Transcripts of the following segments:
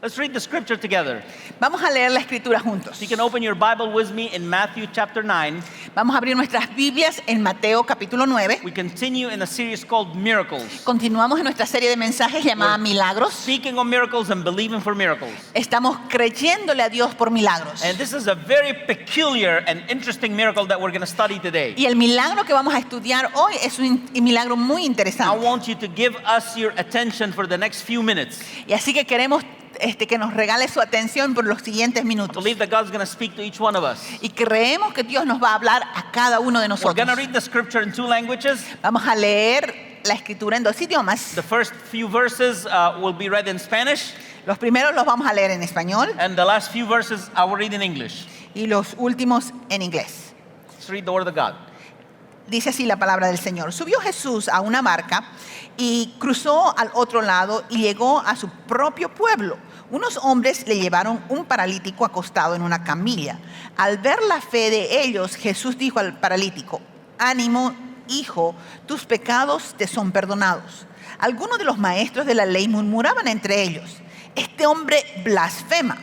Let's read the scripture together. Vamos a leer la escritura juntos. So you can open your Bible with me in Matthew chapter 9. Vamos a abrir nuestras Biblias en Mateo capítulo 9. We continue in a series called Miracles. Continuamos en nuestra serie de mensajes llamada Milagros. Speaking of miracles and believing for miracles. Estamos creyéndole a Dios por milagros. And this is a very peculiar and interesting miracle that we're going to study today. Y el milagro que vamos a estudiar hoy es un milagro muy I interesante. want you to give us your attention for the next few minutes. Y así que queremos que nos regale su atención por los siguientes I minutos. believe that God's going to speak to each one of us. Y creemos que Dios nos va a hablar a cada uno de We're going nosotros. to read the scripture in 2 languages. Vamos a leer la escritura en 2 idiomas. The first few verses will be read in Spanish, Los primeros los vamos a leer en español and the last few verses I will read in English. y los últimos en inglés. Let's read the word of God. Dice así la palabra del Señor. Subió Jesús a una barca y cruzó al otro lado y llegó a su propio pueblo. Unos hombres le llevaron un paralítico acostado en una camilla. Al ver la fe de ellos, Jesús dijo al paralítico: ánimo, hijo, tus pecados te son perdonados. Algunos de los maestros de la ley murmuraban entre ellos: este hombre blasfema.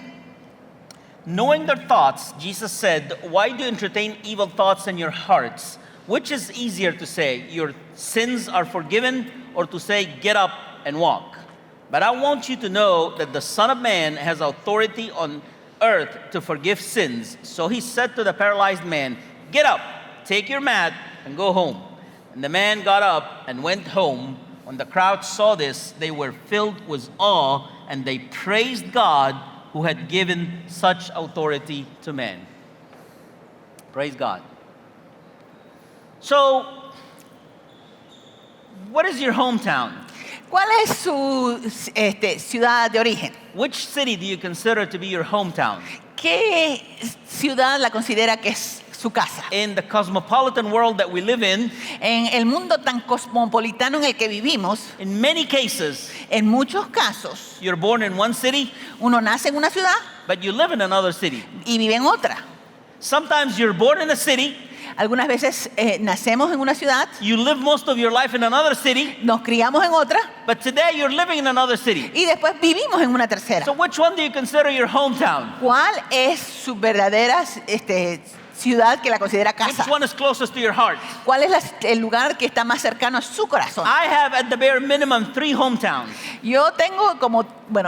Knowing their thoughts, Jesus said, "Why do you entertain evil thoughts in your hearts? Which is easier to say, your sins are forgiven, or to say, get up and walk? But I want you to know that the Son of Man has authority on earth to forgive sins." So he said to the paralyzed man, "Get up, take your mat, and go home." And the man got up and went home. When the crowd saw this, they were filled with awe, and they praised God who had given such authority to man. Praise God. So, what is your hometown? ¿Cuál es su ciudad de origen? Which city do you consider to be your hometown? ¿Qué ciudad la considera que es su casa? In the cosmopolitan world that we live in En el mundo tan cosmopolitano en el que vivimos, in many cases, en muchos casos, you're born in one city, uno nace en una ciudad but you live in another city. y vive en otra. Sometimes you're born in a city, Algunas veces nacemos en una ciudad, you live most of your life in another city, nos criamos en otra but today you're living in another city. y después vivimos en una tercera. So which one do you consider your hometown? ¿Cuál es su verdadera ciudad que la considera Which casa? one is closest to your heart? ¿Cuál es el lugar que está más cercano a su corazón? I have at the bare minimum 3 hometowns. Yo tengo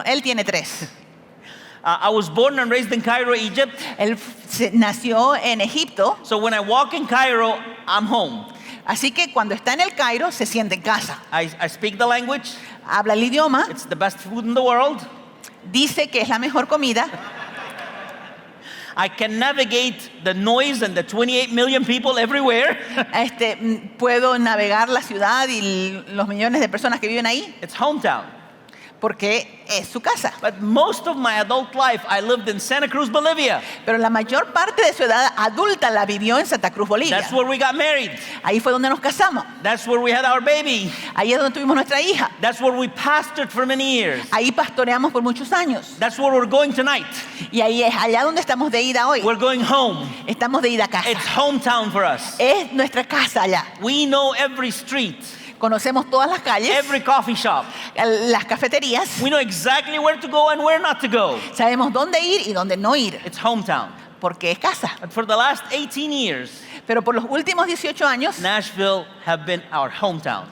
él tiene 3. I was born and raised in Cairo, Egypt. Él nació en Egipto, So when I walk in Cairo, I'm home. así que cuando está en el Cairo se siente en casa. I speak the language. Habla el idioma, It's the best food in the world. dice que es la mejor comida, I can navigate the noise and the 28 million people everywhere. puedo navegar la ciudad y los millones de personas que viven ahí It's hometown. porque es su casa. But most of my adult life, I lived in Santa Cruz, Bolivia. Pero la mayor parte de su edad adulta la vivió en Santa Cruz, Bolivia. That's where we got married. Ahí fue donde nos casamos. That's where we had our baby. Ahí es donde tuvimos nuestra hija. That's where we pastored for many years. Ahí pastoreamos por muchos años. That's where we're going tonight. Y ahí es allá donde estamos de ida hoy. We're going home. Estamos de ida a casa. It's hometown for us. Es nuestra casa allá. We know every street, Conocemos todas las calles, every coffee shop. las cafeterías. We know exactly where to go and where not to go. Sabemos dónde ir y dónde no ir, It's hometown. porque es casa. But for the last 18 years, Pero por los últimos 18 años, Nashville have been our hometown.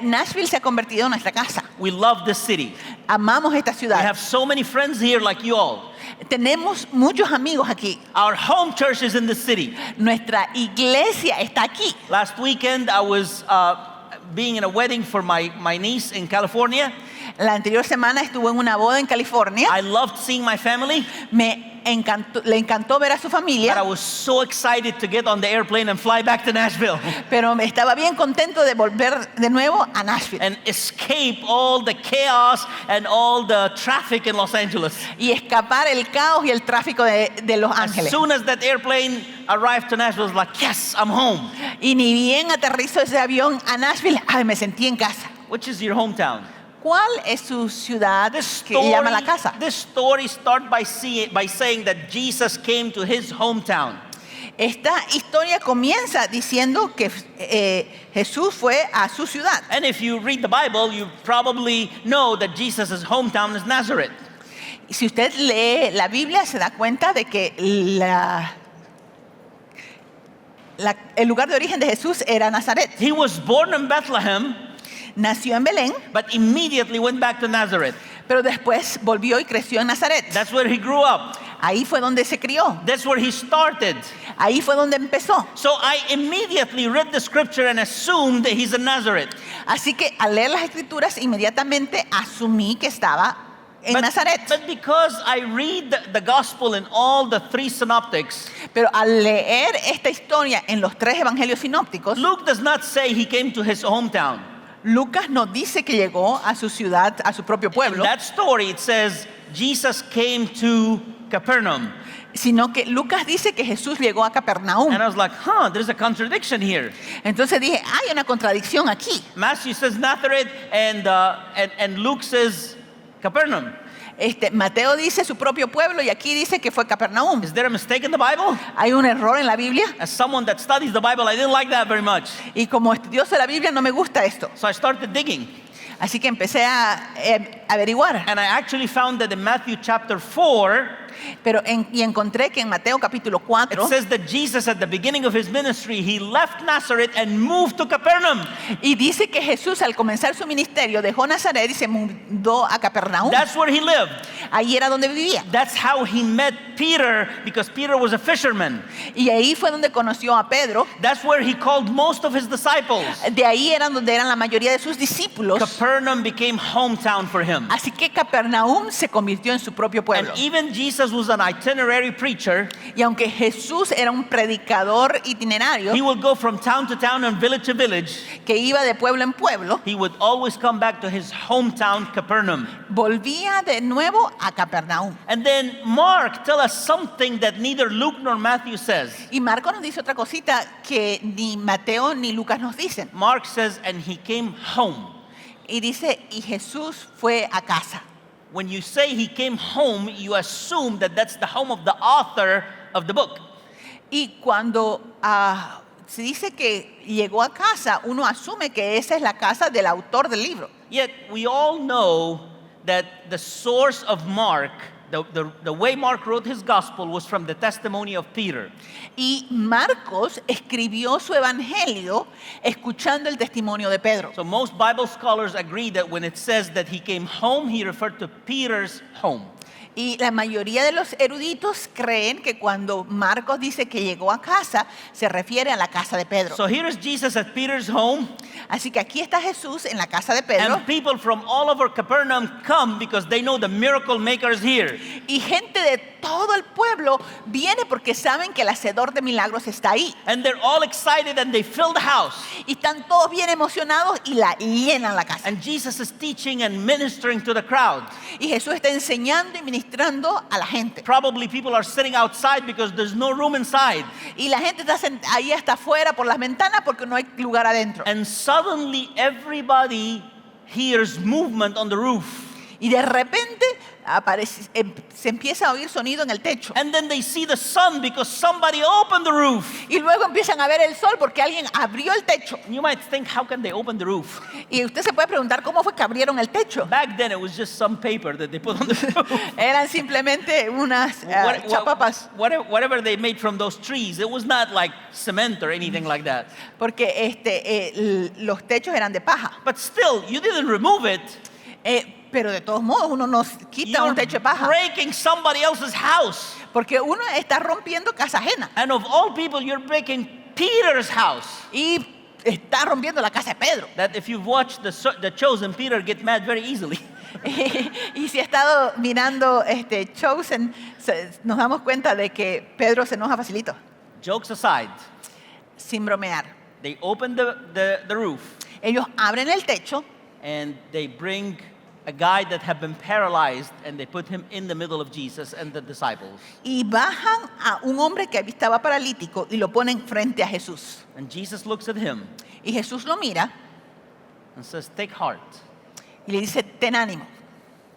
Nashville se ha convertido en nuestra casa. We love this city. Amamos esta We ciudad. have so many friends here like you all. Tenemos muchos amigos aquí. Our home church is in the city. Nuestra iglesia está aquí. Last weekend, I was being in a wedding for my niece in California. La anterior semana estuvo en una boda en California. I loved seeing my family, Le encantó ver a su but I familia, was so excited to get on the airplane and fly back to Nashville pero estaba bien contento de volver de nuevo a Nashville and escape all the chaos and all the traffic in Los Angeles. y escapar el caos y el tráfico de Los As Ángeles. soon as that airplane arrived to Nashville, I was like, yes, I'm home. Y ni bien aterrizó ese avión a Nashville, me sentí en casa. Which is your hometown? ¿Cuál es su ciudad que llama la casa? This story starts by saying that Jesus came to his hometown. Esta historia comienza diciendo que Jesús fue a su ciudad. And if you read the Bible, you probably know that Jesus' hometown is Nazareth. Si usted lee la Biblia, se da cuenta de que el lugar de origen de Jesús era Nazaret. He was born in Bethlehem, Nació en Belén, but immediately went back to Nazareth. pero después volvió y creció en Nazaret. That's where he grew up. Ahí fue donde se crió. That's where he started. Ahí fue donde empezó. So I immediately read the scripture and assumed that he's in Nazareth. Así que al leer las escrituras, inmediatamente asumí que estaba en Nazaret. But because I read the gospel in all the three synoptics, Pero al leer esta historia en los 3 evangelios sinópticos, Luke does not say he came to his hometown. Lucas nos dice que llegó a su ciudad, a su propio In pueblo, that story, it says Jesus came to Capernaum. sino que Lucas dice que Jesús llegó a Capernaum. And I was like, there's a contradiction here. Entonces dije, hay una contradicción aquí. Matthew says Nazareth, and Luke says Capernaum. Mateo dice su propio pueblo y aquí dice que fue Capernaum. Is there a mistake in the Bible? Hay un error en la Biblia As someone that studies the Bible, I didn't like that very much. y como estudioso de la Biblia no me gusta esto. So I started digging. Así que empecé a averiguar. And I actually found that in Matthew chapter 4, Y encontré que en Mateo capítulo 4 it says that Jesus at the beginning of his ministry, he left Nazareth and moved to Capernaum. y dice que Jesús al comenzar su ministerio dejó Nazaret y se mudó a Capernaum. That's where he lived. Ahí era donde vivía. That's how he met Peter, because Peter was a fisherman. Y ahí fue donde conoció a Pedro. That's where he called most of his disciples. De ahí eran donde eran la mayoría de sus discípulos. Capernaum became hometown for him. Así que Capernaum se convirtió en su propio pueblo. And even Jesus was an itinerary preacher. Y aunque Jesús era un predicador itinerario He would go from town to town and village to village. que iba de pueblo en pueblo, He would always come back to his hometown, Capernaum. volvía de nuevo a Capernaum. And then Mark tells us something that neither Luke nor Matthew says. Y Marcos nos dice otra cosita que ni Mateo ni Lucas nos dicen. Mark says, and he came home. Y dice, y Jesús fue a casa. When you say he came home, you assume that that's the home of the author of the book. Y cuando se dice que llegó a casa, uno asume que esa es la casa del autor del libro. Yet we all know that the source of Mark, the way Mark wrote his gospel, was from the testimony of Peter. Y Marcos escribió su evangelio escuchando el testimonio de Pedro. So most Bible scholars agree that when it says that he came home, he referred to Peter's home. Y la mayoría de los eruditos creen que cuando Marcos dice que llegó a casa, se refiere a la casa de Pedro. So here is Jesus at Peter's home, Así que aquí está Jesús en la casa de Pedro. and people from all over Capernaum come because they know the miracle maker is here. Y gente de todo el pueblo viene porque saben que el hacedor de milagros está ahí. And they're all excited and they fill the house. Y están todos bien emocionados y la llenan la casa. And Jesus is teaching and ministering to the crowd. Y Jesús está enseñando y ministrando a la gente. Probably people are sitting outside because there's no room inside. Y la gente está ahí hasta afuera por las ventanas porque no hay lugar adentro. And suddenly everybody hears movement on the roof. Y de repente se empieza a oír sonido en el techo. And then they see the sun because somebody opened the roof. Y luego empiezan a ver el sol porque alguien abrió el techo. You might think, how can they open the roof? Y usted se puede preguntar cómo fue que abrieron el techo. Back then it was just some paper that they put on the roof. Eran simplemente unas chapapas. Whatever they made from those trees, it was not like cement or anything like that. Porque los techos eran de paja. But still, you didn't remove it. Pero de todos modos uno no quita You're un techo de paja. breaking somebody else's house. Porque uno está rompiendo casa ajena. And of all people, you're breaking Peter's house. Y está rompiendo la casa de Pedro. That if you've watched The Chosen, Peter gets mad very easily. Y si ha estado mirando Chosen, nos damos cuenta de que Pedro se enoja facilito. Jokes aside, Sin bromear. they open the roof Ellos abren el techo and they bring a guy that had been paralyzed and they put him in the middle of Jesus and the disciples. y bajan a un hombre que estaba paralítico y lo ponen frente a Jesús. And Jesus looks at him Y Jesús lo mira and says, take heart, y le dice, ten ánimo,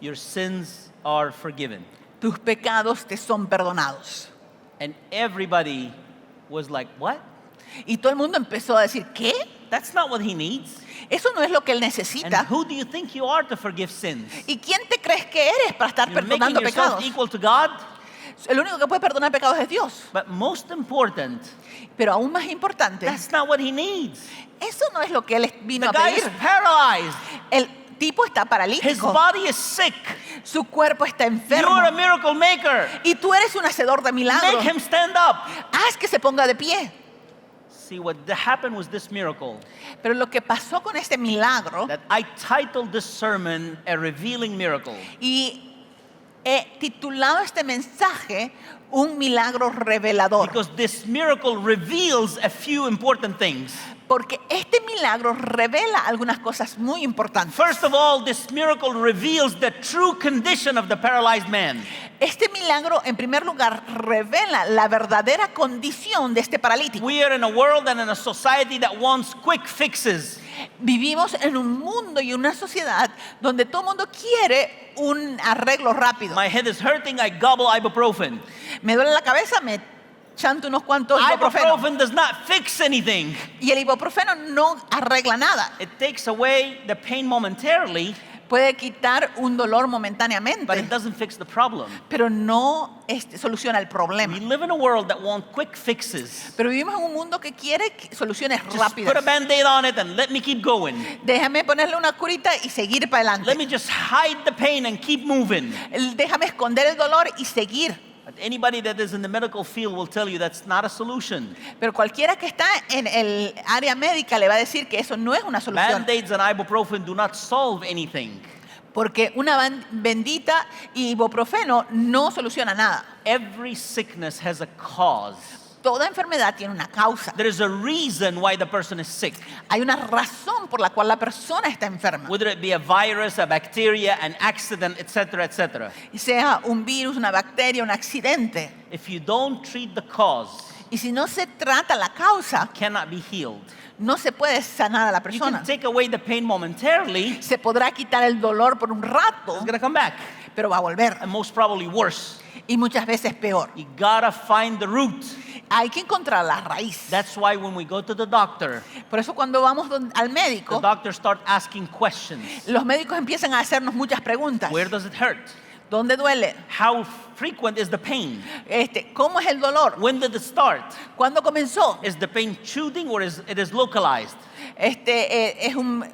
your sins are forgiven. tus pecados te son perdonados. And everybody was like, what? Y todo el mundo empezó a decir, ¿qué? That's not what he needs. Eso no es lo que él And necesita. who do you think you are to forgive sins? ¿Y quién te crees que eres para estar You're making perdonando yourself pecados? equal to God? El único que puede perdonar pecados es Dios. But most important, Pero aún más importante, that's not what he needs. eso no es lo que él vino The a guy is pedir. paralyzed. El tipo está His paralítico. body is sick. Su cuerpo está enfermo. You're a miracle maker. Y tú eres un hacedor de milagros. Make him stand up. Haz que se ponga de pie. See, what happened was this miracle Pero lo que pasó con este milagro, that I titled this sermon a revealing miracle. y he titulado este mensaje un milagro revelador. Because this miracle reveals a few important things. Porque este milagro revela algunas cosas muy importantes. First of all, this miracle reveals the true condition of the paralyzed man. Este milagro, en primer lugar, revela la verdadera condición de este paralítico. We are in a world and in a society that wants quick fixes. Vivimos en un mundo y una sociedad donde todo el mundo quiere un arreglo rápido. My head is hurting, I gobble ibuprofen. Me duele la cabeza, me chanto unos cuantos ibuprofeno. Ibuprofen does not fix anything. Y el ibuprofeno no arregla nada. It takes away the pain momentarily, Puede quitar un dolor but momentáneamente, it doesn't fix the problem. pero no soluciona el problema. We live in a world that wants quick fixes. Pero vivimos en un mundo que quiere soluciones Just put a rápidas. band-aid on it and let me keep going. Déjame ponerle una curita y seguir para Let adelante. me just hide the pain and keep moving. Déjame esconder el dolor y seguir. But anybody that is in the medical field will tell you that's not a solution. Pero cualquiera que está en el área médica le va a decir que eso no es una solución. Band-aids and ibuprofen do not solve anything. Porque una bendita ibuprofeno no soluciona nada. Every sickness has a cause. Toda enfermedad tiene una causa. There is a reason why the person is sick. Hay una razón por la cual la persona está enferma. Whether it be a virus, a bacteria, an accident, etc., etc. Sea un virus, una bacteria, un accidente. If you don't treat the cause, Y si no se trata la causa, it cannot be healed. no se puede sanar a la You persona. can take away the pain momentarily, Se podrá quitar el dolor por un rato, it's going to come back, pero va a volver. and most probably worse. Y muchas veces peor. You gotta find the root. Hay que encontrar la raíz. That's why when we go to the doctor, Por eso cuando vamos al the médico, doctors start asking questions. los médicos empiezan a hacernos muchas preguntas. Where does it hurt? ¿Dónde duele? How frequent is the pain? ¿Cómo es el dolor? When did it start? ¿Cuándo comenzó? Is the pain shooting or is it is localized? ¿Es un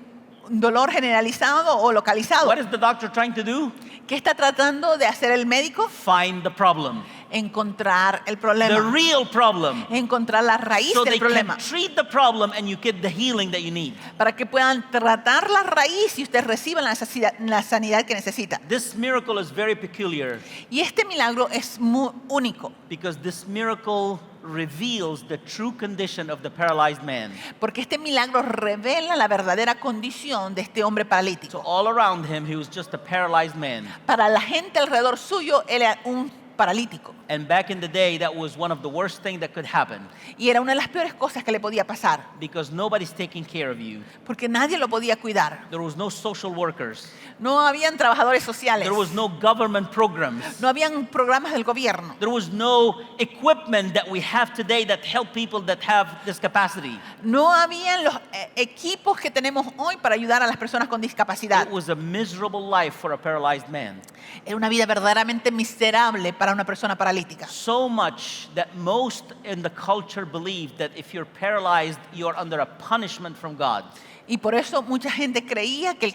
dolor generalizado o localizado? What is the doctor trying to do? ¿Qué está tratando de hacer el médico? Find the problem. Encontrar el The problema. real problem. Encontrar la raíz So del they problema. can treat the problem and you get the healing that you need. Para que puedan tratar la raíz y usted reciba la sanidad que necesita. This miracle is very peculiar Y este milagro es muy único. because this miracle reveals the true condition of the paralyzed man. Porque este milagro revela la verdadera condición de este hombre So paralítico. all around him, he was just a paralyzed man. Para la gente alrededor suyo, él era un paralítico. And back in the day, that was one of the worst things that could happen Y era una de las peores cosas que le podía pasar. because nobody's taking care of you. Porque nadie lo podía cuidar. There was no social workers. No habían trabajadores sociales. There was no government programs. No habían programas del gobierno. There was no equipment that we have today that help people that have this capacity. No habían los equipos que tenemos hoy para ayudar a las personas con discapacidad. It was a miserable life for a paralyzed man. Era una vida verdaderamente miserable para una persona paralítica. So much that most in the culture believe that if you're paralyzed, you're under a punishment from God. Y por eso mucha gente creía que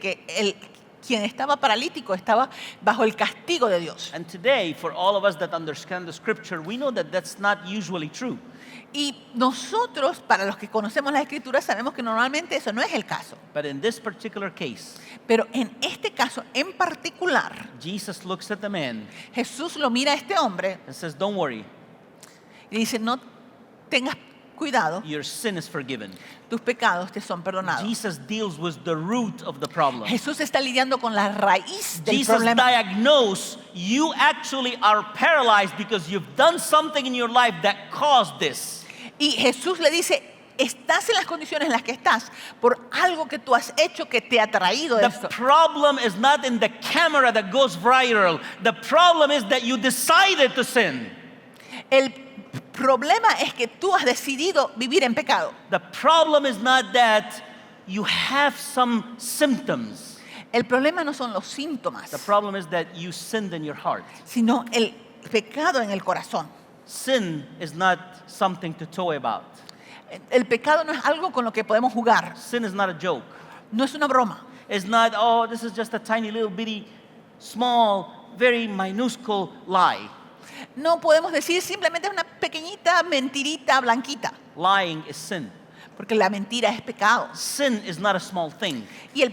quien estaba paralítico estaba bajo el castigo de Dios. And today, for all of us that understand the scripture, we know that that's not usually true. Y nosotros, para los que conocemos las Escrituras, sabemos que normalmente eso no es el caso. But in this particular case, Pero en este caso en particular, Jesus looks at the man Jesús lo mira a este hombre and says, "Don't worry, y dice, no tengas cuidado, your sin is forgiven." tus pecados te son perdonados. Jesus deals with the root of the problem. Jesús está lidiando con la raíz del Jesus problema. diagnosed you actually are paralyzed because you've done something in your life that caused this. Y Jesús le dice, estás en las condiciones en las que estás por algo que tú has hecho que te ha traído The esto. problem is not in the camera that goes viral. The problem is that you decided to sin. El problema es que tú has decidido vivir en pecado. The problem is not that you have some symptoms. El problema no son los síntomas, The problem is that you sinned in your heart. sino el pecado en el corazón. Sin is not something to toy about. El pecado no es algo con lo que podemos jugar. Sin is not a joke. No es una broma. It's not, oh, this is just a tiny little bitty, small, very minuscule lie. No podemos decir simplemente es una pequeñita mentirita blanquita, Lying is sin. porque la mentira es pecado. Sin is not a small thing. Y el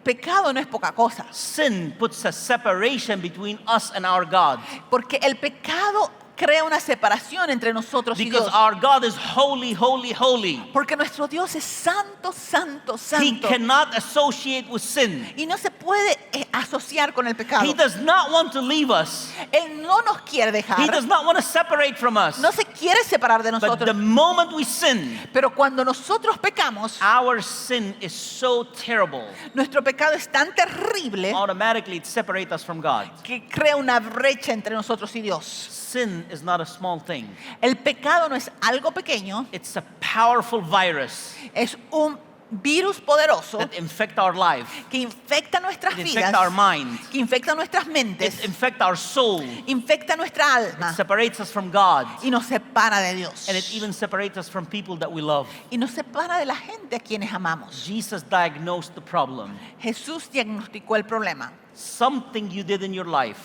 pecado no es poca cosa, Sin puts a separation between us and our God. porque el pecado crea una separación entre nosotros y Because Dios. our God is holy, holy, holy. Porque nuestro Dios es santo, santo, He santo. cannot associate with sin. Y no se puede asociar con el pecado. He does not want to leave us. Él no nos quiere He dejar. does not want to separate from us. No se quiere separar de But the nosotros. moment we sin, Pero cuando nosotros pecamos, our sin is so terrible. nuestro pecado es tan terrible Automatically, it separates us from God. que crea una brecha entre nosotros y Dios. Sin is not a small thing. El pecado no es algo pequeño, It's a powerful virus es un virus poderoso that infects our life. que infecta nuestras It vidas, infects our mind. que infecta nuestras mentes, It infects our soul. infecta nuestra alma It separates us from God. y nos separa de Dios. And it even separates us from people that we love. Y nos separa de la gente a quienes amamos. Jesus diagnosed the problem. Jesús diagnosticó el problema. Something you did in your life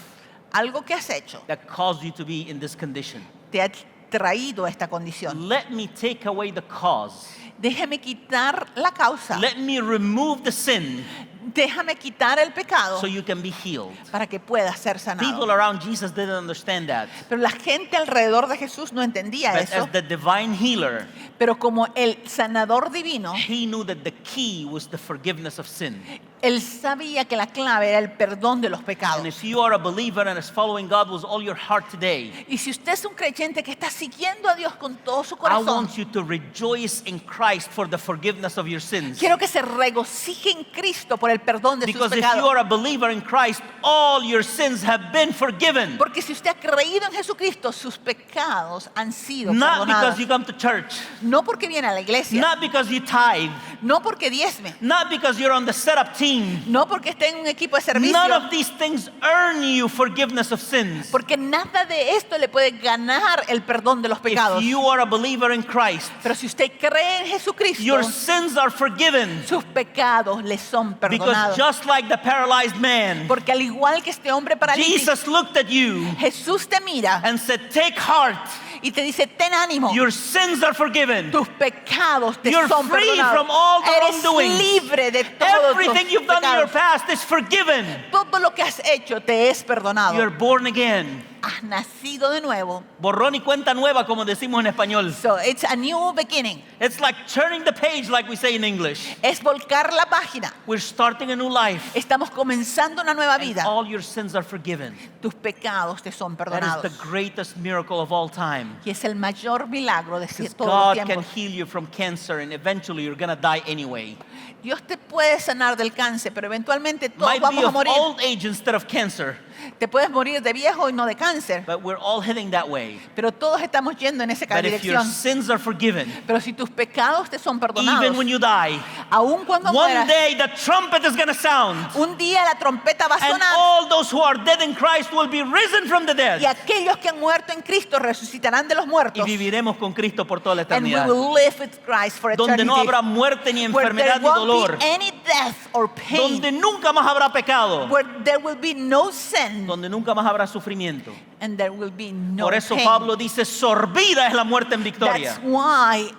Algo que has hecho that caused you to be in this condition. te ha traído a esta condición. Let me take away the cause. Déjame quitar la causa. Let me remove the sin Déjame quitar el pecado so you can be healed. para que pueda ser People sanado. around Jesus didn't understand that. Pero la gente alrededor de Jesús no entendía But eso. as the divine healer, Pero como el sanador divino, he knew that the key was the forgiveness of sin. él sabía que la clave era el perdón de los And pecados. if you are a believer and is following God with all your heart today, Y si usted es un creyente que está siguiendo a Dios con todo su I corazón, want you to rejoice in Christ for the forgiveness of your sins. quiero que se regocije en Cristo por el perdón de sus Because if you pecados. are a believer in Christ, all your sins have been forgiven. Porque si usted ha creído en Jesucristo, sus pecados han sido Not perdonados. because you come to church, No porque viene a la iglesia, not because you tithe, no porque diezme, not because you're on the setup team. no porque esté en un equipo de servicio, None of these things earn you forgiveness of sins. porque nada de esto le puede ganar el perdón de los pecados. If you are a believer in Christ, Pero si usted cree en Jesucristo, your sins are forgiven. sus pecados le son Because perdonados. just like the paralyzed man, Porque al igual que este hombre paralítico, Jesus looked at you Jesús te mira and said, "Take heart, y te dice, ten ánimo, your sins are forgiven. tus pecados te You're son free perdonados. from all the Eres wrongdoings. libre de todos Everything tus you've done in your pecados. past is forgiven. Todo lo que has hecho te es perdonado. You're born again." Has nacido de nuevo. Borrón y cuenta nueva, como decimos en español. So it's a new beginning. It's like turning the page, like we say in English. Es volcar la página. We're starting a new life. Estamos comenzando una nueva And vida. all your sins are forgiven. Tus pecados te son That is perdonados. the greatest miracle of all time. Y es el mayor milagro de Because todos los God can tiempos. heal you from cancer and eventually you're going to die anyway. Dios te puede sanar del cáncer, pero eventualmente todos Might be vamos a of morir. old age instead of cancer, Te puedes morir de viejo y no de cáncer, but we're all heading that way. pero todos estamos yendo en esa But if your dirección. sins are forgiven, Pero si tus pecados te son perdonados, even when you die, aun cuando one mueras, day the trumpet is going to sound. un día la trompeta va a And sonar all those who are dead in Christ will be risen from the y dead. aquellos que han muerto en Cristo resucitarán de los Y muertos. viviremos con Cristo por toda la And we eternidad. will live with Christ for Donde eternity. no habrá muerte ni Where there enfermedad ni won't dolor. be any death or pain. Donde nunca más habrá pecado. Where there will be no sin Donde nunca más habrá sufrimiento. and there will be no Por eso pain. Pablo dice, sorbida es la muerte en victoria. That's why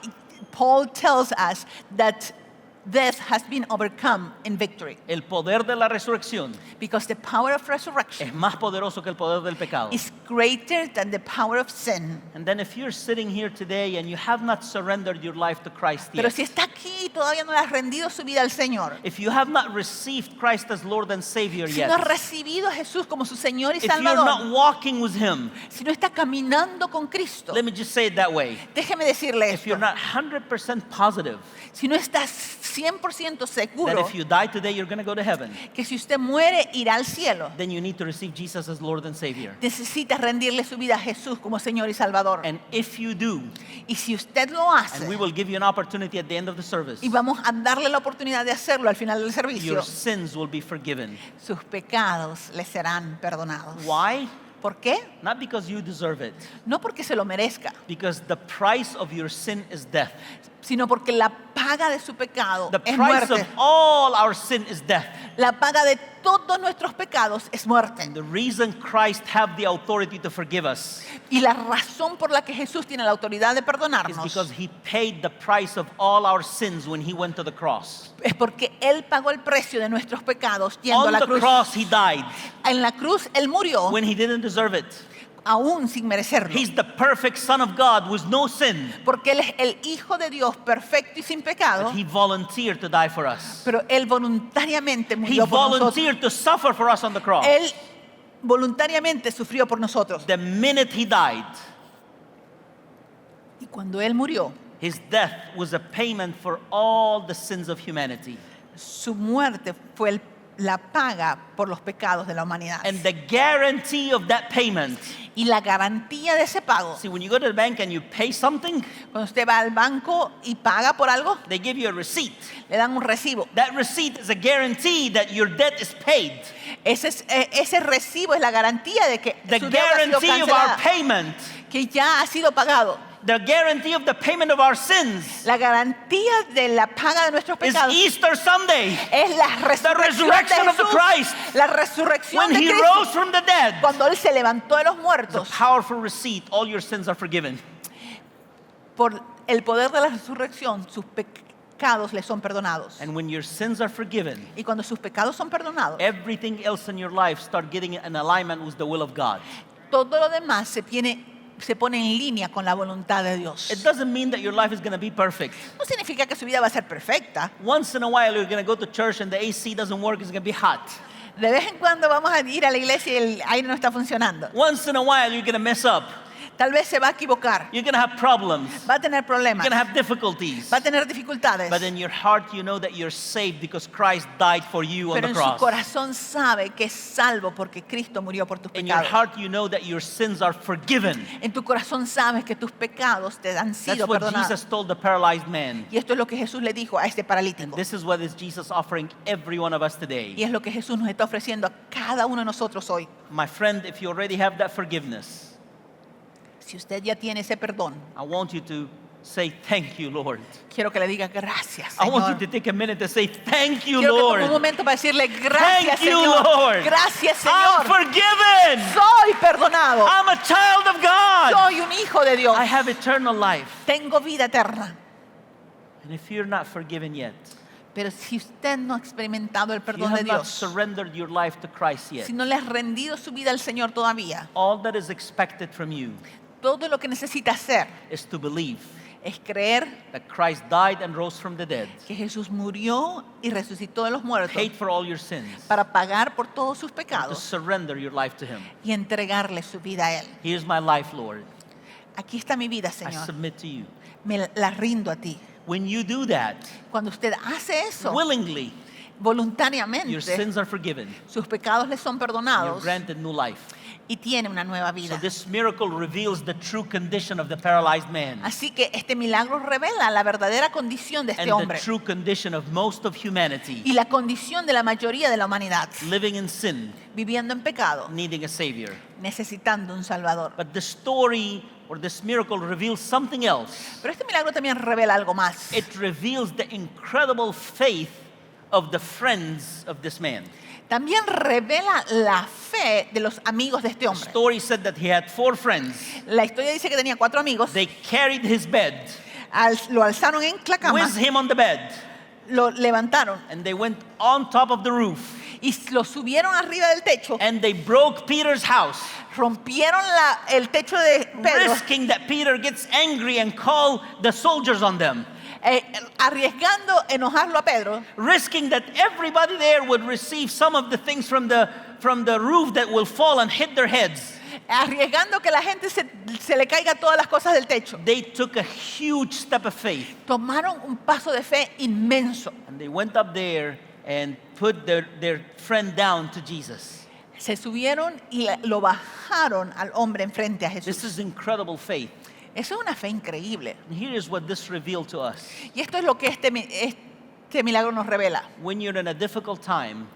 Paul tells us that death has been overcome in victory. El poder de la resurrección Because the power of resurrection es más poderoso que el poder del pecado. is greater than the power of sin. And then if you're sitting here today and you have not surrendered your life to Christ Pero yet, si está aquí y todavía no le has rendido su vida al Señor, if you have not received Christ as Lord and Savior si no has yet, recibido a Jesús como su Señor y if you're not Salvador, walking with Him, si no está caminando con Cristo, let me just say it that way. déjeme decirle If you're esto, not 100% positive si no estás 100% that seguro if you die today you're going to go to heaven, que si usted muere irá al cielo, then you need to receive Jesus as Lord and Savior. necesita rendirle su vida a Jesús como Señor y Salvador. And if you do, Y si usted lo hace, and we will give you an opportunity at the end of the service, y vamos a darle la oportunidad de hacerlo al final del servicio, your sins will be forgiven. sus pecados le serán perdonados. Why? ¿Por qué? Not because you deserve it, No porque se lo merezca, because the price of your sin is death. sino porque la paga de su pecado The es price muerte. of all our sin is death. La paga de todos nuestros pecados es muerte. And the reason Christ have the authority to forgive us Y la razón por la que Jesús tiene la autoridad de is perdonarnos because he paid the price of all our sins when he went to the cross. es porque Él pagó el precio de nuestros pecados yendo a On la the cruz. cross he died En la cruz Él murió when he didn't deserve it. aún sin merecerlo. He's the perfect Son of God with no sin. Porque Él es el Hijo de Dios perfecto y sin pecado. But he volunteered to die for us. Pero Él voluntariamente He murió por nosotros. volunteered to suffer for us on the cross. Él voluntariamente sufrió por nosotros. The minute he died, Y cuando Él murió, his death was a payment for all the sins of humanity. su muerte fue la paga por los pecados de la humanidad. And the guarantee of that payment. Y la garantía de ese pago, See, when you go to the bank and you pay something, cuando usted va al banco y paga por algo, they give you a receipt. le dan un recibo. That receipt is a guarantee that your debt is paid. Ese recibo es la garantía de que The su deuda ha sido guarantee of our cancelada, payment. que ya ha sido pagado. The guarantee of the payment of our sins La garantía de la paga de nuestros is pecados Easter Sunday, es la resurrección de resurrection of the Jesús, Christ. la resurrección when de he Cristo. rose from the dead. Cuando Él se levantó de los It's a muertos, powerful receipt. All your sins are forgiven. por el poder de la resurrección, sus pecados le son perdonados. And when your sins are forgiven, Y cuando sus pecados son perdonados, everything else in your life start getting in alignment with the will of God. todo lo demás se pone en línea con la voluntad de Dios. It doesn't mean that your life is going to be perfect. No significa que su vida va a ser perfecta. Once in a while, you're going to go to church and the AC doesn't work. It's going to be hot. De vez en cuando vamos a ir a la iglesia y el aire no está funcionando. Once in a while, you're going to mess up. Tal vez se va a equivocar, You're going to have problems. va a tener You're problemas, going to have difficulties. va a tener dificultades. But in your heart, you know that you're saved because Christ died for you on Pero the en su cross. corazón sabe que es salvo porque Cristo murió por tus In your pecados. heart, you know that your sins are forgiven. En tu corazón sabes que tus pecados te han That's sido what perdonados. Jesus told the paralyzed man. Y esto es lo que Jesús le dijo a este paralítico. This is what is Jesus offering every one of us Y today. es lo que Jesús nos está ofreciendo a cada uno de nosotros hoy. My friend, if you already have that forgiveness, Si usted ya tiene ese perdón, I want you to say, thank you, Lord. quiero que le diga gracias, I want Señor. you to take a minute to say, thank you, Quiero que tome un Lord. momento para decirle gracias, Thank you, Señor. Lord. Gracias, I'm Señor. forgiven. Soy perdonado. I'm a child of God. Soy un hijo de Dios. I have eternal life. Tengo vida eterna. And if you're not forgiven yet, Pero si usted no ha experimentado el if you perdón de have not Dios, surrendered your life to Christ yet, si no le has rendido su vida al Señor todavía, all that is expected from you todo lo que necesita hacer is to believe es creer that Christ died and rose from the dead, que Jesús murió y resucitó de los muertos paid for all your sins, para pagar por todos sus and to pecados surrender your life to Him. y entregarle su vida a Él. Here's my life, Lord. Aquí está mi vida, I Señor. submit to you. Me la rindo a ti. When you do that, Cuando usted hace eso willingly, your voluntariamente, sins are forgiven. sus pecados le son You're perdonados granted new life. y tiene una nueva So vida. this miracle reveals the true condition of the paralyzed man Así que este milagro revela la verdadera condición de and este the hombre true condition of most of humanity, y la condición de la mayoría de la humanidad, living in sin, viviendo en pecado, needing a savior. necesitando un Salvador. But the story or this miracle reveals something else. Pero este milagro también revela algo más. It reveals the incredible faith of the friends of this man. También revela la fe de los amigos de este The hombre. story said that he had 4 friends. La historia dice que tenía 4 amigos, They carried his bed lo alzaron en la cama, with him on the bed, lo levantaron and they went on top of the roof, y lo subieron arriba del techo, and they broke Peter's house, rompieron el techo de Pedro, risking that Peter gets angry and call the soldiers on them, arriesgando enojarlo a Pedro, risking that everybody there would receive some of the things from the roof that will fall and hit their heads. arriesgando que la gente se le caiga todas las cosas del techo. They took a huge step of faith, Tomaron un paso de fe inmenso. and they went up there and put their friend down to Jesus. Se subieron y lo bajaron al hombre enfrente a This Jesús. is incredible faith. Eso es una fe increíble. And here is what this revealed to us. Y esto es lo que este milagro nos revela. When you're in a difficult time,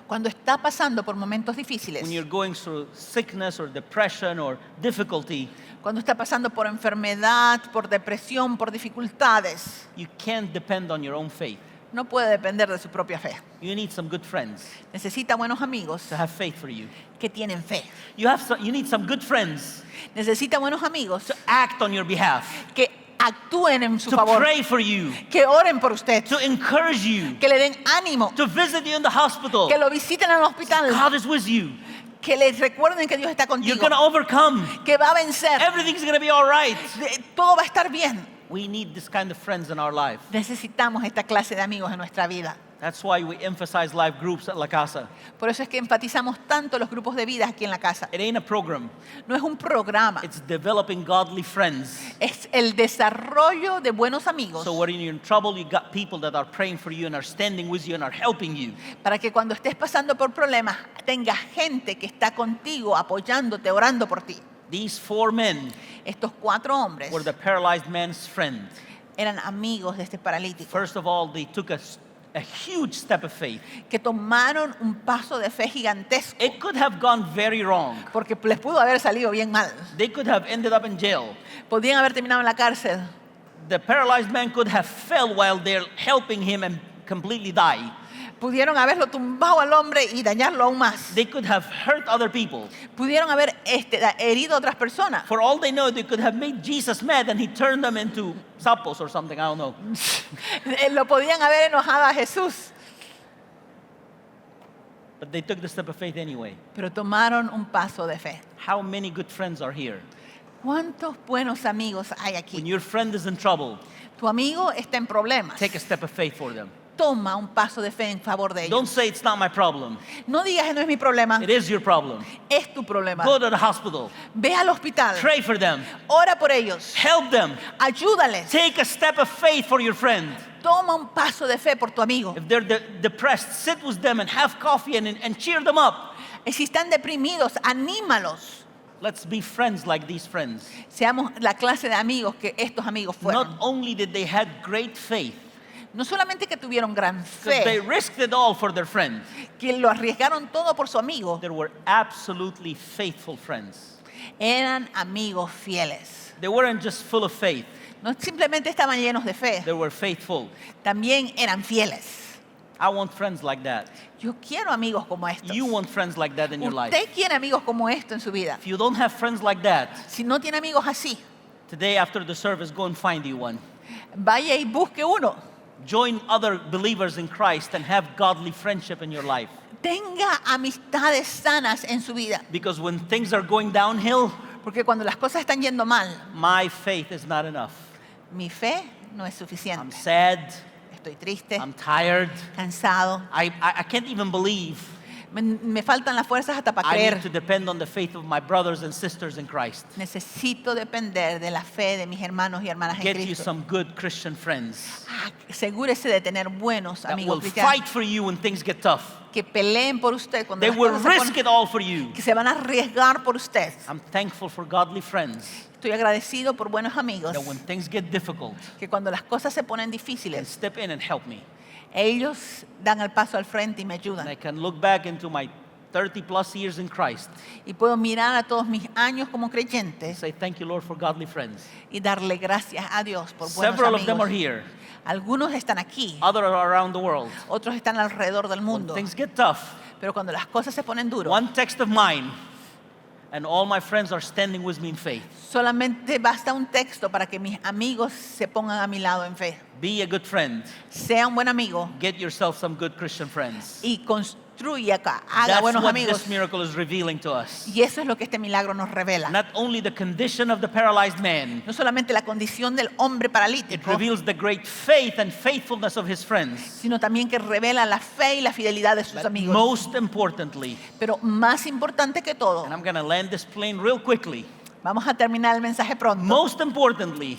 Cuando está pasando por momentos difíciles, when you're going through sickness or depression or difficulty, cuando está pasando por enfermedad, por depresión, por dificultades, you can't depend on your own faith. no puede depender de su propia fe. You need some good friends Necesita buenos amigos to have faith for you. que tienen fe. You need some good friends Necesita buenos amigos to act on your behalf, que actúen en su to favor, pray for you, que oren por usted, to encourage you, que le den ánimo, to visit you in the hospital. que lo visiten en el hospital, God is with you. que les recuerden que Dios está You're contigo, going to overcome. que va a vencer, Everything's going to be all right. todo va a estar bien. We need this kind of friends in our life. Necesitamos esta clase de amigos en nuestra vida. That's why we emphasize life groups at La Casa. Por eso es que enfatizamos tanto los grupos de vida aquí en la casa. It ain't a program. No es un programa, It's developing godly friends. es el desarrollo de buenos amigos So when you're in trouble, you got people that are praying for you and are standing with you and are helping you. para que cuando estés pasando por problemas tengas gente que está contigo, apoyándote, orando por ti. These 4 men Estos 4 hombres were the paralyzed man's friend. eran amigos de este paralítico, First of all, they took a huge step of faith. que tomaron un paso de fe gigantesco, It could have gone very wrong. porque les pudo haber salido bien mal. They could have ended up in jail. Podían haber terminado en la cárcel. The paralyzed man could have fell while they're helping him and completely die. Pudieron haberlo tumbado al hombre y dañarlo aún más. They could have hurt other people. Pudieron haber herido a otras personas. For all they know, they could have made Jesus mad and he turned them into sapos or something, I don't know. Lo podían haber enojado a Jesús, But they took the step of faith anyway. pero tomaron un paso de fe. How many good friends are here? ¿Cuántos buenos amigos hay When aquí? your friend is in trouble, Tu amigo está en problemas. take a step of faith for them. Toma un paso de fe en favor de Don't ellos. say it's not my problem. No digas, no es mi problema, It is your problem. es tu problema. Go to the hospital. Ve al hospital, Pray for them. ora por ellos, Help them. ayúdales. Take a step of faith for your friend. Toma un paso de fe por tu amigo. If they're depressed, sit with them and have coffee and cheer them up. Si están deprimidos, anímalos. Let's be friends like these friends. Seamos la clase de amigos que estos amigos fueron. Not only did they had great faith, No solamente que tuvieron gran because they fe, risked it all for their friend. que lo arriesgaron todo por su amigo, They were absolutely faithful friends. eran amigos fieles. They weren't just full of faith. No simplemente estaban llenos de fe, They were faithful. también eran fieles. I want friends like that. Yo quiero amigos como estos. You want friends like that in your life. Usted quiere amigos como esto en su vida. If you don't have friends like that, Si no tiene amigos así, today after the service, go and find you one. vaya y busque uno. Join other believers in Christ and have godly friendship in your life. Tenga amistades sanas en su vida. Because when things are going downhill, Porque cuando las cosas están yendo mal, my faith is not enough. mi fe no es I'm suficiente. sad. Estoy triste, I'm tired. cansado. I can't even believe Me faltan las fuerzas hasta para I need creer. to depend on the faith of my brothers and sisters in Christ. Necesito depender de la fe de mis hermanos y hermanas en Get you Cristo. some good Christian friends Asegúrese de tener buenos that amigos will cristianos fight for you when things get tough. que peleen por usted cuando They las will cosas se risk ponen- it all for you. que se van a arriesgar por usted. I'm thankful for godly friends Estoy agradecido por buenos amigos that when things get difficult, que cuando las cosas se ponen can difíciles, step in and help me. ellos dan el paso al frente y me And ayudan. I can look back into my 30 plus years in Christ Y puedo mirar a todos mis años como and creyente say, thank you, Lord, for godly friends. y darle gracias a Dios por buenos Several of them are amigos. here. Algunos están aquí, Others are around the world. otros están alrededor del When mundo. things get tough, Pero cuando las cosas se ponen duras, one text of mine and all my friends are standing with me in faith. solamente basta un texto para que mis amigos se pongan a mi lado en fe. Be a good friend. Sea un buen amigo Get yourself some good Christian friends. y construya acá, haga That's buenos what amigos. this miracle is revealing to us. Y eso es lo que este milagro nos revela. Not only the condition of the paralyzed man, No solamente la condición del hombre it paralítico, reveals the great faith and faithfulness of his friends. sino también que revela la fe y la fidelidad de sus But amigos. most importantly, Pero más importante que todo, and I'm going to land this plane real quickly. vamos a terminar el mensaje pronto. Most importantly,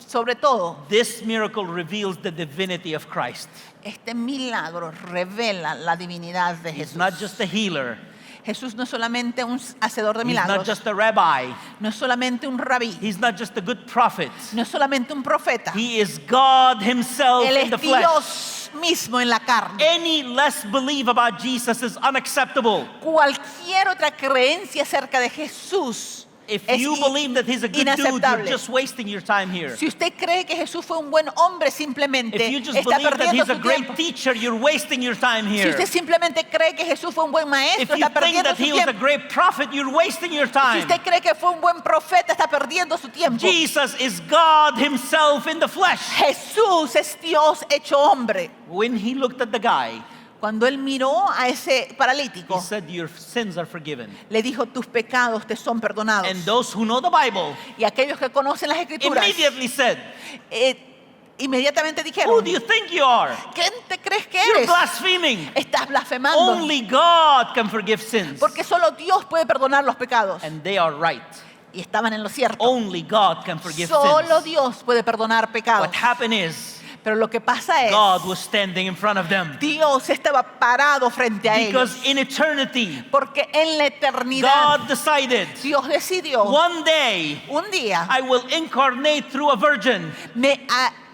Sobre todo, this miracle reveals the divinity of Christ. este milagro revela la divinidad de He's Jesús. not just a healer. Jesús no es solamente un hacedor de He's not milagros, just a rabbi. no es solamente un rabí, He's not just a good prophet. no es solamente un profeta. He is God himself Él in the es flesh. Dios mismo en la carne. Any less belief about Jesus is unacceptable. Cualquier otra creencia acerca de Jesús If es you believe that he's a good dude, you're inaceptable. just wasting your time here. Si usted cree que Jesús fue un buen hombre, simplemente If you just está believe that perdiendo he's a su great tiempo. teacher, you're wasting your time Si here. usted simplemente cree que Jesús fue un buen If maestro, you está think perdiendo that su he was a tiempo. great prophet, you're wasting your Si time. usted cree que fue un buen profeta, está perdiendo su tiempo. Jesus is God himself in the flesh. Jesús es Dios hecho hombre. When he looked at the guy, Cuando él miró a ese he paralítico, said, your sins are forgiven. le dijo, tus pecados te son perdonados. And those who know the Bible Y aquellos que conocen las escrituras, immediately said, inmediatamente who dijeron, do you think you are? ¿quién te crees que You're eres? blaspheming. Estás blasfemando. Only God can forgive sins. Porque solo Dios puede perdonar los pecados. And they are right. Y estaban en lo cierto. Only God can forgive Solo sins. Dios puede perdonar pecados. What happened is, Pero lo que pasa es, God was standing in front of them. Dios estaba parado frente a ellos. Because in eternity, Porque en la eternidad, God decided, Dios decidió, one day un día I will incarnate through a virgin. me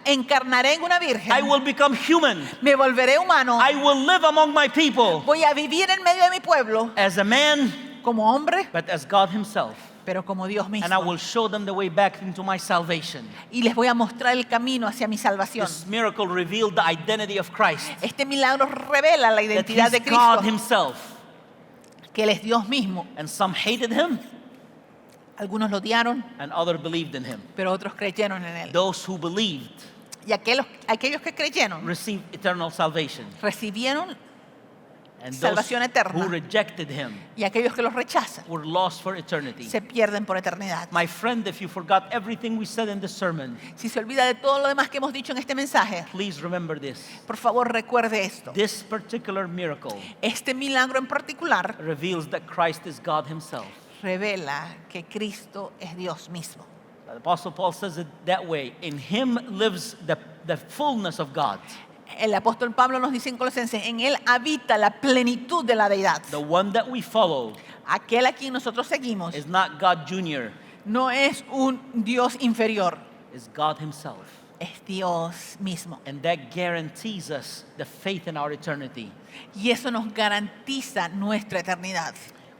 encarnaré en una virgen. I will become human. Me volveré humano. I will live among my people Voy a vivir en medio de mi pueblo as a man, como hombre, but as God himself. pero como Dios And I mismo. will show them the way back into my salvation. Y les voy a mostrar el camino hacia mi salvación. This miracle revealed the identity of Christ. Este milagro revela la That identidad de he's God Cristo, himself. que Él es Dios mismo. And some hated him Algunos lo odiaron, and others believed in him. pero otros creyeron en Él. Those who believed Y aquellos que creyeron received eternal salvation. recibieron, And those salvación eterna. who rejected him y aquellos que los rechazan were lost for eternity. se pierden por eternidad. My friend, if you forgot everything we said in this sermon, Si se olvida de todo lo demás que hemos dicho en este mensaje, please remember this. por favor recuerde esto. This particular miracle Este milagro en particular reveals that Christ is God himself. revela que Cristo es Dios mismo. The Apostle Paul says it that way. In him lives the fullness of God. El apóstol Pablo nos dice en Colosenses, en Él habita la plenitud de la deidad. The one that we follow Aquel a quien nosotros seguimos is not God Jr., no es un Dios inferior, it's God himself. es Dios mismo. And that guarantees us the faith in our eternity. Y eso nos garantiza nuestra eternidad.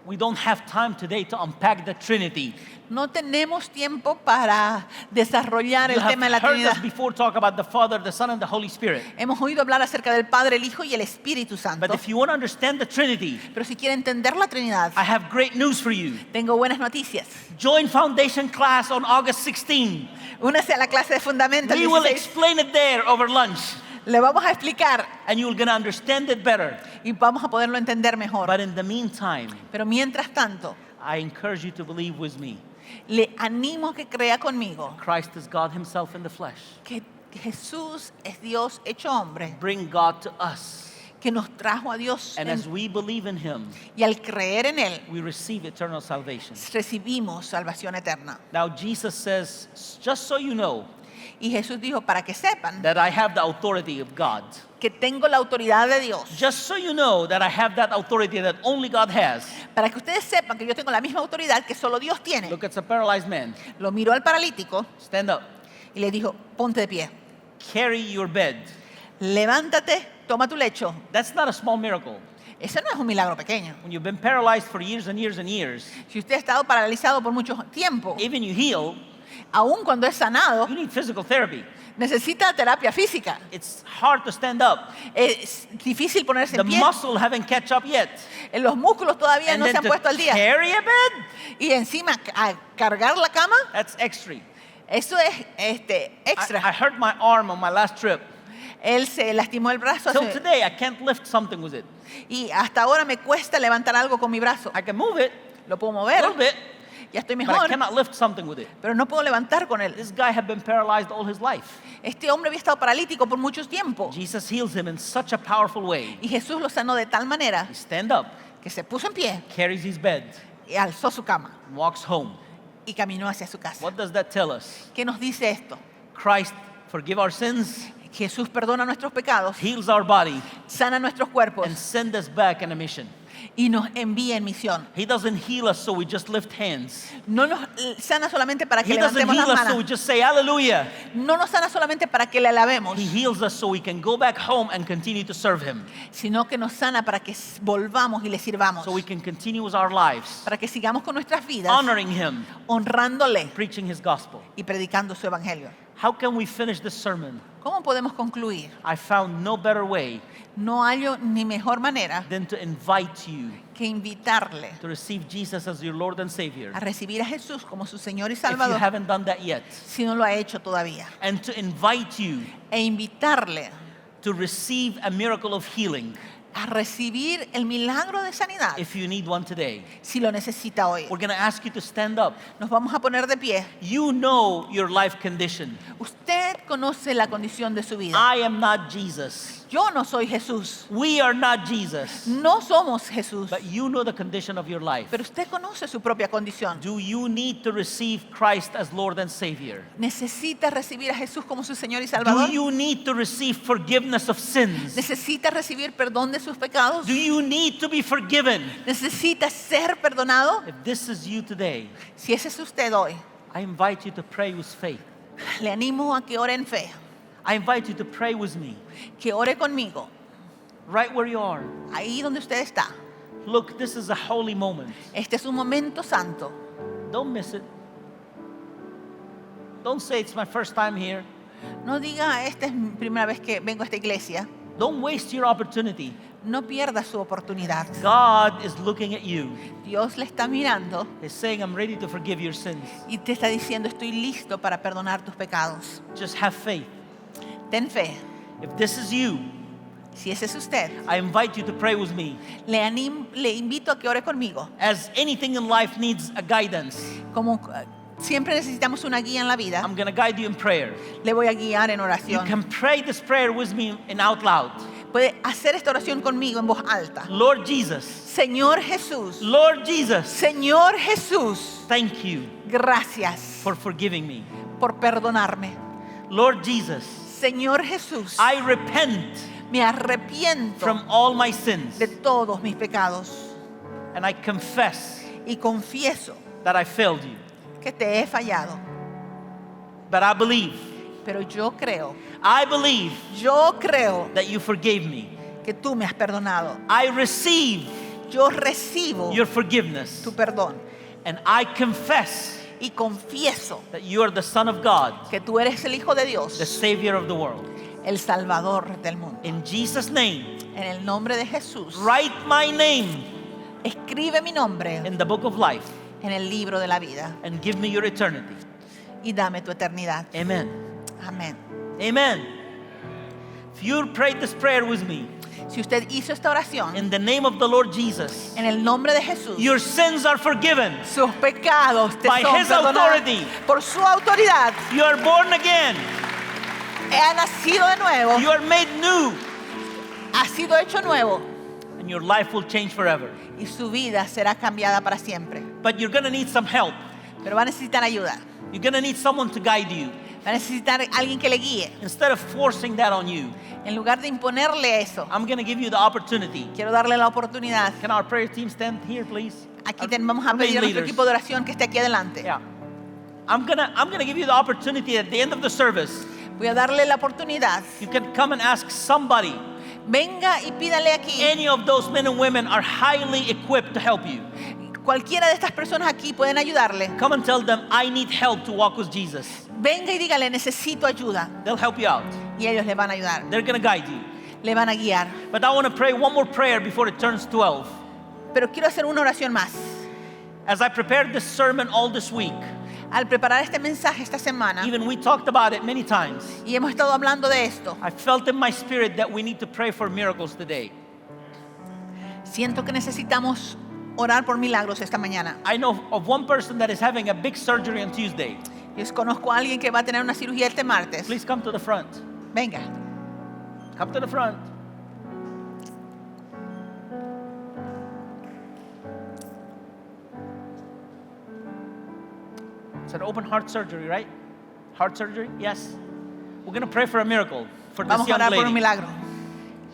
We don't have time today to unpack the Trinity. No tenemos tiempo para desarrollar You el have tema de la heard us Trinidad. before talk about the Father, the Son, and the Holy Spirit. Hemos oído hablar acerca del Padre, el Hijo y el Espíritu Santo. But if you want to understand the Trinity, Pero si quiere entender la Trinidad, I have great news for you. tengo buenas noticias. Join Foundation class on August 16. Únase a la clase de fundamento el We will 16. explain it there over lunch, Le vamos a explicar and you're going to understand it better. y vamos a poderlo entender mejor. But in the meantime, Pero mientras tanto, I encourage you to believe with me. le animo a que crea conmigo Christ is God himself in the flesh. que Jesús es Dios hecho hombre, Bring God to us. que nos trajo a Dios And as we believe in him, y al creer en Él we receive eternal salvation. recibimos salvación eterna. Now, Jesus says, just so you know Y Jesús dijo, para que sepan that I have the authority of God. que tengo la autoridad de Dios, Just so you know that I have that authority that only God has. para que ustedes sepan que yo tengo la misma autoridad que solo Dios tiene. Look at the paralyzed man. Lo miró al paralítico Stand up. y le dijo, ponte de pie, Carry your bed. levántate, toma tu lecho. That's not a small miracle. Eso no es un milagro pequeño. When you've been paralyzed for years and years and years, Si usted ha estado paralizado por mucho tiempo, even you heal, aun cuando es sanado, you need physical therapy. necesita terapia física. It's hard to stand up. Es difícil ponerse The en pie. muscle haven't catch up yet. Los músculos todavía And no se then han to puesto al día. carry a bed, Y encima a cargar la cama, that's extra. eso es extra. I hurt my arm on my last trip. Él se lastimó el brazo Till today, I can't lift something with it. y hasta ahora me cuesta levantar algo con mi brazo. I can move it Lo puedo a mover, little bit, ya estoy but I mejor, cannot lift something with it. pero no puedo levantar con él. This guy had been paralyzed all his life. Este hombre había estado paralítico por mucho tiempo Jesus heals him in such a powerful way. y Jesús lo sanó de tal manera He stand up, que se puso en pie carries his bed, y alzó su cama and walks home. y caminó hacia su casa. What does that tell us? ¿Qué nos dice esto? Christ forgive our sins, Jesús perdona nuestros pecados, heals our body, sana nuestros cuerpos and send us back on a mission. y nos envía en misión. He doesn't heal us so we just lift hands. No nos sana solamente para que He doesn't levantemos las heal us so we manos. just say hallelujah. No nos sana solamente para que le alabemos, He heals us so we can go back home and continue to serve Him. sino que nos sana para que volvamos y le sirvamos. So we can continue with our lives, Para que sigamos con nuestras vidas honoring Him, honrándole preaching His gospel. y predicando su evangelio. How can we finish this sermon? ¿Cómo podemos concluir? I found no better way No hallo ni mejor manera than to invite you que invitarle to receive Jesus as your Lord and Savior. a recibir a Jesús como su Señor y If you Salvador, haven't done that yet, si no lo ha hecho todavía. and to invite you E invitarle to receive a miracle of healing a recibir el milagro de sanidad if you need one today. si lo necesita hoy. We're going to ask you to stand up. Nos vamos a poner de pie. You know your life condition. Usted conoce la condición de su vida. I am not Jesus. Yo no soy Jesús. We are not Jesus. No somos Jesús. But you know the condition of your life. Pero usted conoce su propia condición. Do you need to receive Christ as Lord and Savior? Necesita recibir a Jesús como su Señor y Do Salvador. you need to receive forgiveness of sins? Necesita recibir perdón de sus pecados. Do you need to be forgiven? Necesita ser perdonado. If this is you today, Si ese es usted hoy, I invite you to pray with faith. le animo a que ore en fe, I invite you to pray with me, que ore conmigo, right where you are. ahí donde usted está. Look, this is a holy moment. Este es un momento santo. Don't miss it. Don't say it's my first time here. No diga, esta es mi primera vez que vengo a esta iglesia. Don't waste your opportunity. No pierda su oportunidad. God is looking at you. Dios le está mirando He's saying, I'm ready to forgive your sins. y te está diciendo, estoy listo para perdonar tus pecados. Just have faith. Ten fe. If this is you, Si ese es usted, I invite you to pray with me. le invito a que ore conmigo. As anything in life needs a guidance, Como siempre necesitamos una guía en la vida, I'm going to guide you in prayer. le voy a guiar en You oración. can pray this prayer with me in out loud. Puede hacer esta oración conmigo en voz alta. Lord Jesus, Señor Jesús, Lord Jesus, Señor Jesús, thank you gracias for forgiving me. por perdonarme. Lord Jesus, Señor Jesús, I repent me arrepiento from all my sins de todos mis pecados and I confess y confieso that I failed you. que te he fallado. But I believe, Pero yo creo I believe that you forgave me. que tú me has perdonado. I receive Yo recibo your forgiveness tu perdón and I confess y confieso that you are the Son of God, que tú eres el Hijo de the Dios, Savior of the world. el Salvador del mundo. In Jesus' name, En el nombre de Jesús, write my name escribe mi nombre in the book of life en el libro de la vida and give me your eternity. y dame tu eternidad. Amen. Amén. Amen. If you prayed this prayer with me, Si usted hizo esta oración in the name of the Lord Jesus, en el nombre de Jesús, your sins are forgiven. sus pecados te By son His perdonados. authority. Por su autoridad, You are born again. ha nacido de nuevo, You are made new. ha sido hecho nuevo And your life will change forever. y su vida será cambiada para siempre. But you're going to need some help. Pero va a necesitar ayuda, You're going to need someone to guide you. va a necesitar alguien que le guíe. Instead of forcing that on you, En lugar de imponerle eso, I'm going to give you the opportunity. quiero darle la oportunidad. Can our prayer team stand here, please? Aquí Our- vamos a our main pedir a nuestro leaders. equipo de oración que esté aquí adelante. Yeah. I'm gonna give you the opportunity at the end of the service. Voy a darle la oportunidad. You can come and ask somebody. Venga y pídale aquí. Any of those men and women are highly equipped to help you. Cualquiera de estas personas aquí pueden ayudarle. Come and tell them, I need help to walk with Jesus. Venga y dígale, necesito ayuda. They'll help you out. Y ellos le van a ayudar, They're gonna guide you. le van a guiar. But I want to pray one more prayer before it turns 12. Pero quiero hacer una oración más. As I prepared this sermon all this week, Al preparar este mensaje esta semana, even we talked about it many times, y hemos estado hablando de esto, I felt in my spirit that we need to pray for miracles today. siento que necesitamos orar por milagros esta mañana. I know of one person that is having a big surgery on Tuesday. Yo conozco a alguien que va a tener una cirugía este martes. Please come to the front. Venga. Come to the front. said open heart surgery, right? Heart surgery? Yes. We're going to pray for a miracle for this Vamos a young orar por un lady. milagro.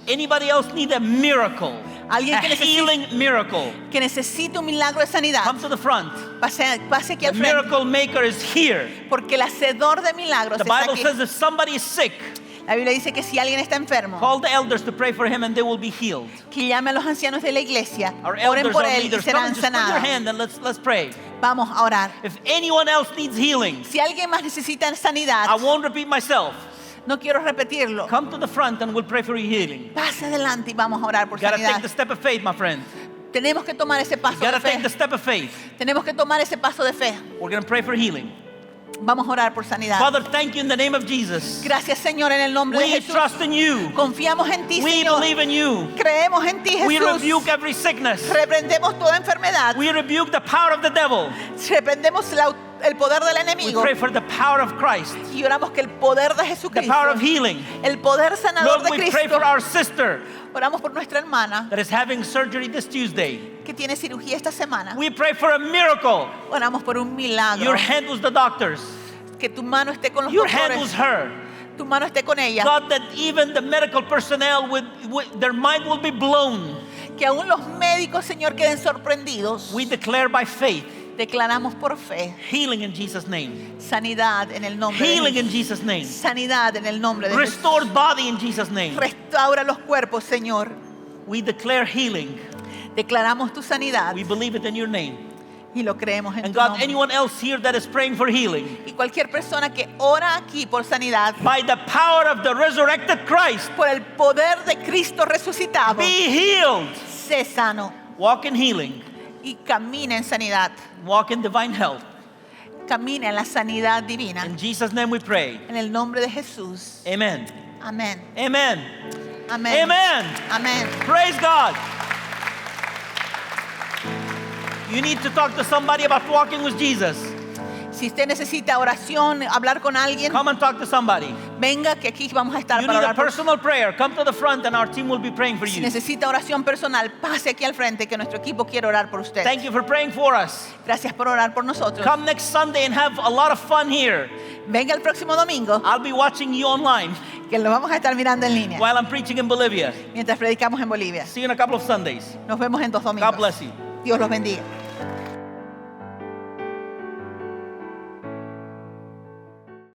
Anybody else need a miracle? Alguien A que necesite- healing miracle. Que necesite un milagro de sanidad, Come to the front. pase aquí The al frente. miracle maker is here. Porque el hacedor de milagros The está Bible aquí. says if somebody is sick, La Biblia dice que si alguien está enfermo, call the elders to pray for him and they will be healed. que llame a los ancianos de la iglesia, Our oren elders, por our él y leaders, come serán and just put your sanados. hand and let's pray. Vamos a orar. If anyone else needs healing, Si alguien más necesita sanidad, I won't repeat myself. no quiero repetirlo. Come to the front and we'll pray for your healing. Pase adelante y vamos a orar por You gotta take sanidad. the step of faith, my friend. Tenemos que tomar ese You paso de gotta take fe. the step of faith. Tenemos que tomar ese paso de fe. We're gonna pray for healing. Vamos a orar por sanidad. Father, thank you in the name of Jesus. Gracias, Señor, en el nombre de We Jesús. trust in you. Confiamos en ti, We Señor. believe in you. Creemos en ti, We Jesús. rebuke every sickness. Reprendemos toda enfermedad. We rebuke the power of the devil. Reprendemos el poder del We enemigo. pray for the power of Christ, Y oramos que el poder de the Jesucristo, power of healing. el poder sanador Lord, de we pray Cristo. for our sister Oramos por nuestra hermana that is having surgery this Tuesday. que tiene cirugía esta semana. We pray for a miracle. Oramos por un milagro. Your hand was the doctor's. Que tu mano esté con los Your hand was doctores. her. Tu mano esté con ella. God, that even the medical personnel, their mind will be blown. Que aún los médicos, Señor, queden sorprendidos. We declare by faith Declaramos por fe healing in Jesus' name. sanidad en el nombre Healing de in Jesús. Jesus' name. Sanidad en el nombre de Jesús. Restored body in Jesus' name. Restaura los cuerpos, Señor. We declare healing. Declaramos tu sanidad We believe it in your name. y lo creemos en And tu God, nombre. anyone else here that is praying for healing, Y cualquier persona que ora aquí por sanidad, by the power of the resurrected Christ, por el poder de Cristo resucitado, be healed. sé sano Walk in healing. y camina en sanidad. Walk in divine health. Camina en la sanidad divina. In Jesus' name we pray. En el nombre de Jesús. Amen. Amén. Amen. Amén. Amen. Amén. Praise God. You need to talk to somebody about walking with Jesus. Si usted necesita oración, hablar con alguien, Come and talk to somebody. venga que aquí vamos a estar You para need a orar por personal prayer. Come to the front and our team will be praying for Si you. necesita oración personal, pase aquí al frente que nuestro equipo quiere orar por usted. Thank you for praying for us. Gracias por orar por nosotros. Come next Sunday and have a lot of fun here. Venga el próximo domingo I'll be watching you online que lo vamos a estar mirando en línea while I'm preaching in Bolivia. mientras predicamos en Bolivia. See you in a couple of Sundays. Nos vemos en 2 domingos. God bless you. Dios los bendiga.